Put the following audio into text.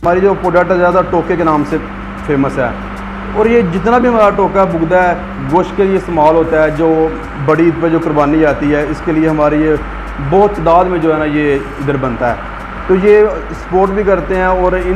हमारी जो प्रोडक्ट है ज़्यादा टोके के नाम से फेमस है, और ये जितना भी हमारा टोका बुगदा है गोश्त के लिए इस्तेमाल होता है, जो बड़ी ईद पर जो कुर्बानी जाती है इसके लिए हमारी ये बहुत तादाद में जो है ना ये इधर बनता है। तो ये सपोर्ट भी करते हैं और इन